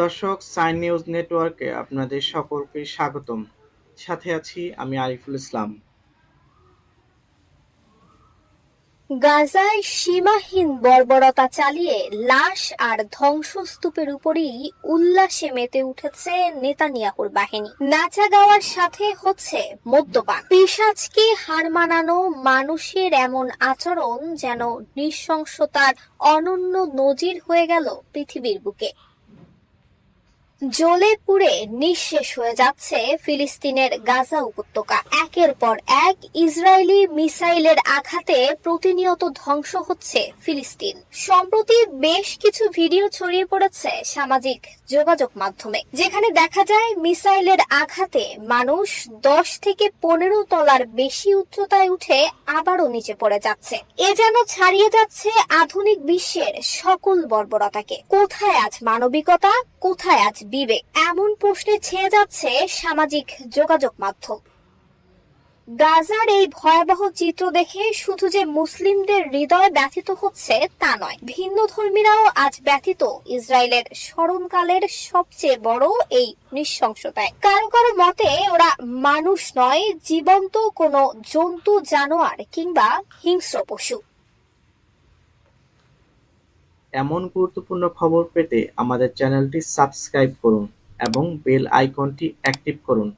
দর্শক, sign news নেটওয়ার্কে আপনাদের সকলকে স্বাগতম। সাথে আছি আমি আরিফুল ইসলাম। গাজায় সীমাহীন বর্বরতা চালিয়ে লাশ আর ধ্বংসস্তূপের উপরই উল্লাসে মেতে উঠেছে নেতানিয়াহুর বাহিনী। নাচা গাওয়ার সাথে হচ্ছে মদ্যপান। পিশাচকে হার মানানো মানুষের এমন আচরণ যেন নৃশংসতার অনন্য নজির হয়ে গেল পৃথিবীর বুকে। জ্বলে পুড়ে নিঃশেষ হয়ে যাচ্ছে ফিলিস্তিনের গাজা উপত্যকা। একের পর এক ইসরায়েলি মিসাইলের আঘাতে প্রতিনিয়ত ধ্বংস হচ্ছে ফিলিস্তিন। সম্প্রতি বেশ কিছু ভিডিও ছড়িয়ে পড়েছে সামাজিক যোগাযোগ মাধ্যমে, যেখানে দেখা যায় মিসাইলের আঘাতে মানুষ 10 থেকে 15 তলার বেশি উচ্চতায় উঠে আবারও নিচে পড়ে যাচ্ছে। এ যেন ছাড়িয়ে যাচ্ছে আধুনিক বিশ্বের সকল বর্বরতাকে। কোথায় আজ মানবিকতা, কোথায় আজ বিবেক? এমন প্রশ্নে ছেয়ে যাচ্ছে সামাজিক যোগাযোগ মাধ্যম। গাজার এই ভয়াবহ চিত্র দেখে শুধু যে মুসলিমদের হৃদয় ব্যথিত হচ্ছে তা নয়, ভিন্ন ধর্মীরাও আজ ব্যথিত ইসরায়েলের স্মরণকালের সবচেয়ে বড় এই নৃশংসতায়। কারো কারো মতে ওরা মানুষ নয়, জীবন্ত কোনো জন্তু, জানোয়ার কিংবা হিংস্র পশু। এমন গুরুত্বপূর্ণ খবর পেতে আমাদের চ্যানেলটি সাবস্ক্রাইব করুন এবং বেল আইকনটি অ্যাক্টিভ করুন।